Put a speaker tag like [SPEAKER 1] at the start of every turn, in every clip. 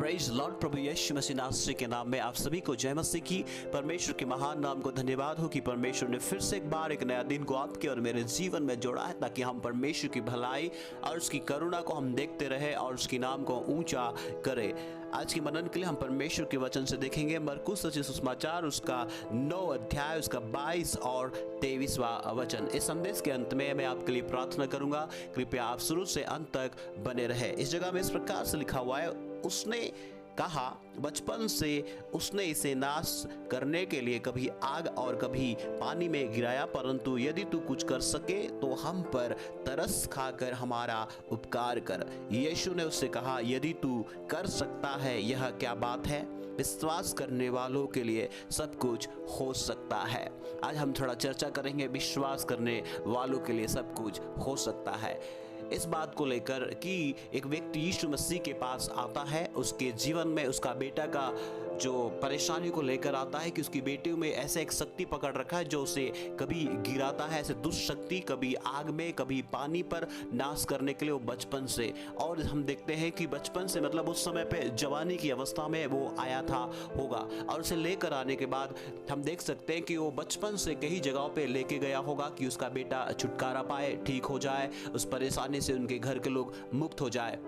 [SPEAKER 1] Praise Lord. प्रभु यीशु मसीह नासरी के नाम में आप सभी को जय मसीह की। परमेश्वर के महान नाम को धन्यवाद हो कि परमेश्वर ने फिर से एक बार एक नया दिन को आपके और मेरे जीवन में जोड़ा है, ताकि हम परमेश्वर की भलाई और उसकी करुणा को हम देखते रहे और उसके नाम को ऊंचा करें। आज की मनन के लिए हम परमेश्वर के वचन से देखेंगे मरकुस रचित सुसमाचार उसका 9 अध्याय उसका 22 और 23वां वचन। इस संदेश के अंत में मैं आपके लिए प्रार्थना करूंगा, कृपया आप शुरू से अंत तक बने रहे। इस जगह में इस प्रकार से लिखा हुआ है, उसने कहा बचपन से उसने इसे नाश करने के लिए कभी आग और कभी पानी में गिराया, परंतु यदि तू कुछ कर सके तो हम पर तरस खाकर हमारा उपकार कर। यीशु ने उससे कहा, यदि तू कर सकता है यह क्या बात है? विश्वास करने वालों के लिए सब कुछ हो सकता है। आज हम थोड़ा चर्चा करेंगे, विश्वास करने वालों के लिए सब कुछ हो सकता है। इस बात को लेकर कि एक व्यक्ति यीशु मसीह के पास आता है, उसके जीवन में उसका बेटा का जो परेशानी को लेकर आता है कि उसकी बेटी में ऐसे एक शक्ति पकड़ रखा है जो उसे कभी गिराता है, ऐसे दुष्ट शक्ति, कभी आग में कभी पानी पर नाश करने के लिए वो बचपन से। और हम देखते हैं कि बचपन से मतलब उस समय पे जवानी की अवस्था में वो आया था होगा, और उसे लेकर आने के बाद हम देख सकते हैं कि वो बचपन से कई जगहों पे लेके गया होगा कि उसका बेटा छुटकारा पाए, ठीक हो जाए, उस परेशानी से उनके घर के लोग मुक्त हो जाए।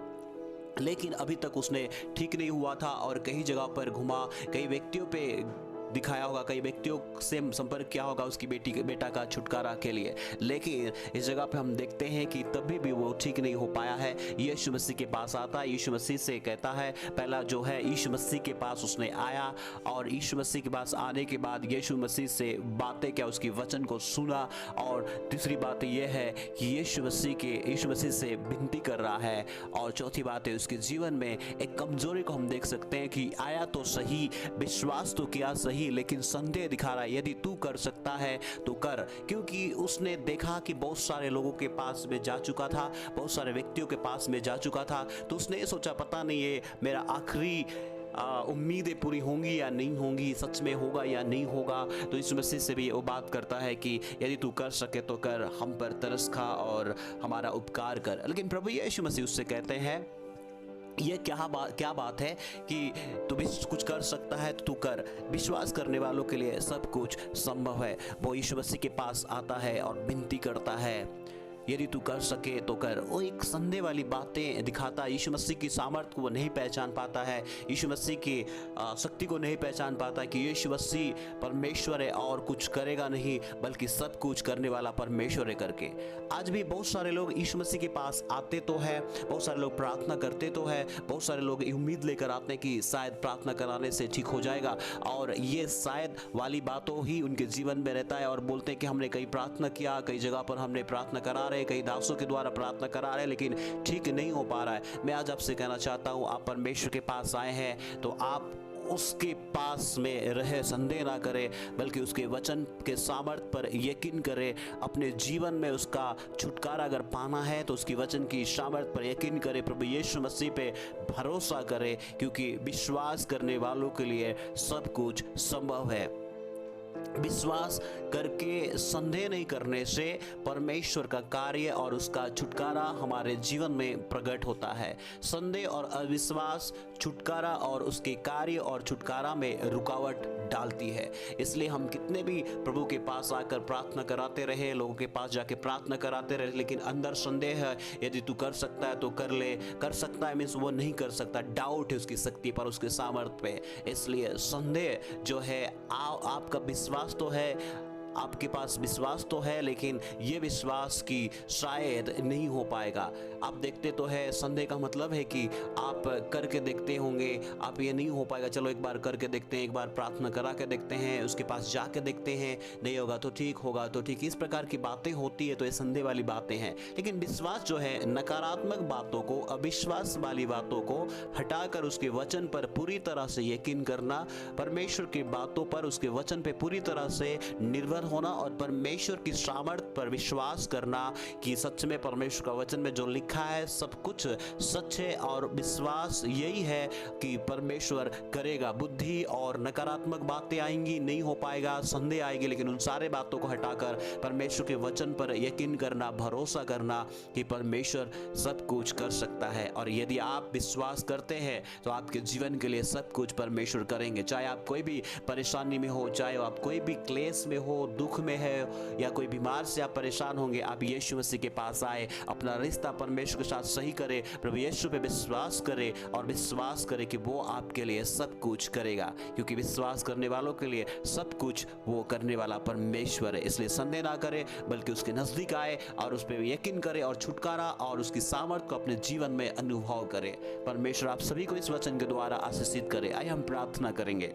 [SPEAKER 1] लेकिन अभी तक उसने ठीक नहीं हुआ था और कई जगह पर घुमा, कई व्यक्तियों पे दिखाया होगा, कई व्यक्तियों से संपर्क किया होगा उसकी बेटा का छुटकारा के लिए। लेकिन इस जगह पे हम देखते हैं कि तभी भी वो ठीक नहीं हो पाया है। यीशु मसीह के पास आता है, यीशु मसीह से कहता है, पहला जो है यीशु मसीह के पास उसने आया और यीशु मसीह के पास आने के बाद यीशु मसीह से बातें क्या, उसकी वचन को सुना। और तीसरी बात यह है कि यीशु मसीह से विनती कर रहा है। और चौथी बात है, उसके जीवन में एक कमजोरी को हम देख सकते हैं कि आया तो सही, विश्वास तो किया सही, लेकिन संदेह दिखा रहा है, यदि तू कर सकता है तो कर। क्योंकि उसने देखा कि बहुत सारे लोगों के पास में जा चुका था, बहुत सारे व्यक्तियों के पास में जा चुका था, तो उसने ये सोचा पता नहीं ये मेरा आखिरी उम्मीदें पूरी होंगी या नहीं होंगी, सच में होगा या नहीं होगा। तो यीशु मसीह से भी वो बात करता है कि यदि तू कर सके तो कर, हम पर तरस खा और हमारा उपकार कर। लेकिन प्रभु यीशु मसीह उससे कहते हैं, यह क्या बात है कि तू भी कुछ कर सकता है तो तू कर। विश्वास करने वालों के लिए सब कुछ संभव है। वो यीशु मसीह के पास आता है और विनती करता है, यदि तू कर सके तो कर। वो एक संदेह वाली बातें दिखाता है, यीशु मसीह की सामर्थ्य को वो नहीं पहचान पाता है, यीशु मसीह की शक्ति को नहीं पहचान पाता कि यीशु मसीह परमेश्वर है और कुछ करेगा नहीं, बल्कि सब कुछ करने वाला परमेश्वर है करके। आज भी बहुत सारे लोग यीशु मसीह के पास आते तो है, बहुत सारे लोग प्रार्थना करते तो है, बहुत सारे लोग उम्मीद लेकर आते हैं कि शायद प्रार्थना कराने से ठीक हो जाएगा, और ये शायद वाली बातों ही उनके जीवन में रहता है। और बोलते हैं कि हमने कई प्रार्थना किया, कई जगह पर हमने प्रार्थना करा, कई दासों के द्वारा प्रार्थना करा रहे, लेकिन ठीक नहीं हो पा रहा है। मैं आज आपसे कहना चाहता हूं, आप परमेश्वर के पास आए हैं तो आप उसके पास में रहे, संदेह ना करें, बल्कि उसके वचन के सामर्थ्य पर यकीन करें। अपने जीवन में उसका छुटकारा अगर पाना है तो उसकी वचन की सामर्थ्य पर यकीन करें, प्रभु यीशु मसीह पे भरोसा करें, क्योंकि विश्वास करने वालों के लिए सब कुछ संभव है। विश्वास करके संदेह नहीं करने से परमेश्वर का कार्य और उसका छुटकारा हमारे जीवन में प्रकट होता है। संदेह और अविश्वास छुटकारा और उसके कार्य और छुटकारा में रुकावट डालती है। इसलिए हम कितने भी प्रभु के पास आकर प्रार्थना कराते रहे, लोगों के पास जाके प्रार्थना कराते रहे, लेकिन अंदर संदेह है, यदि तू कर सकता है तो कर ले, कर सकता है मीन्स वो नहीं कर सकता, डाउट है उसकी शक्ति पर, उसके सामर्थ्य पे। इसलिए संदेह जो है, आपका विश्वास तो है, आपके पास विश्वास तो है, लेकिन ये विश्वास कि शायद नहीं हो पाएगा। आप देखते तो है, संदेह का मतलब है कि आप करके देखते होंगे, आप ये नहीं हो पाएगा, चलो एक बार करके देखते हैं, एक बार प्रार्थना करा के देखते हैं, उसके पास जाके देखते हैं, नहीं होगा तो ठीक, होगा तो ठीक। इस प्रकार की बातें होती है, तो ये संदेह वाली बातें हैं। लेकिन विश्वास जो है, नकारात्मक बातों को, अविश्वास वाली बातों को हटाकर उसके वचन पर पूरी तरह से यकीन करना, परमेश्वर की बातों पर, उसके वचन पर पूरी तरह से निर्भर निर्भर होना और परमेश्वर की सामर्थ पर विश्वास करना कि सच में परमेश्वर का वचन में जो लिखा है सब कुछ सच है, और विश्वास यही है कि परमेश्वर करेगा। बुद्धि और नकारात्मक बातें आएंगी, नहीं हो पाएगा, संदेह आएगी, लेकिन उन सारे बातों को हटाकर परमेश्वर के वचन पर यकीन करना, भरोसा करना कि परमेश्वर सब कुछ कर सकता है। और यदि आप विश्वास करते हैं तो आपके जीवन के लिए सब कुछ परमेश्वर करेंगे। चाहे आप कोई भी परेशानी में हो, चाहे आप कोई भी क्लेश में हो, दुख में है, या कोई बीमार से आप परेशान होंगे, आप यीशु मसीह के पास आए, अपना रिश्ता परमेश्वर के साथ सही करें, प्रभु यीशु पे विश्वास करें और विश्वास करें कि वो आपके लिए सब कुछ करेगा, क्योंकि विश्वास करने वालों के लिए सब कुछ वो करने वाला परमेश्वर है। इसलिए संदेह ना करें, बल्कि उसके नजदीक आए और उस पर यकीन करें और छुटकारा और उसकी सामर्थ को अपने जीवन में अनुभव करें। परमेश्वर आप सभी को इस वचन के द्वारा आशीषित करे। आइए हम प्रार्थना करेंगे।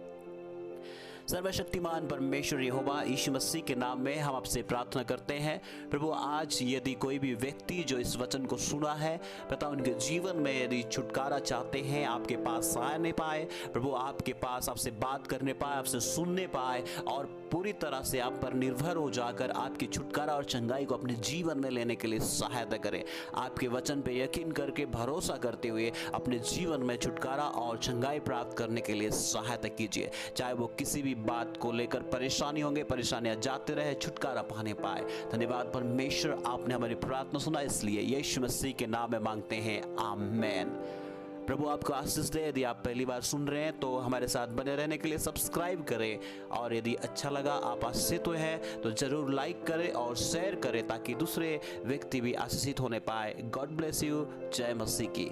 [SPEAKER 1] सर्वशक्तिमान परमेश्वर यहोवा, यीशु मसीह के नाम में हम आपसे प्रार्थना करते हैं प्रभु, आज यदि कोई भी व्यक्ति जो इस वचन को सुना है, पता उनके जीवन में यदि छुटकारा चाहते हैं, आपके पास आने पाए प्रभु, आपके पास आपसे बात करने पाए, आपसे सुनने पाए और पूरी तरह से आप पर निर्भर हो जाकर आपकी छुटकारा और चंगाई को अपने जीवन में लेने के लिए सहायता करें। आपके वचन पे यकीन करके भरोसा करते हुए अपने जीवन में छुटकारा और चंगाई प्राप्त करने के लिए सहायता कीजिए। चाहे वो किसी भी बात को लेकर परेशानी होंगे, परेशानियां जाते रहे, छुटकारा पाने पाए। धन्यवाद परमेश्वर, आपने हमारी प्रार्थना सुना, इसलिए यीशु मसीह के नाम में मांगते हैं, आमीन। प्रभु आपको आशीष दे। यदि आप पहली बार सुन रहे हैं तो हमारे साथ बने रहने के लिए सब्सक्राइब करें, और यदि अच्छा लगा, आप आशीषित हुए हैं तो जरूर लाइक करें और शेयर करें ताकि दूसरे व्यक्ति भी आशीषित होने पाए। God bless you. जय मसीह की।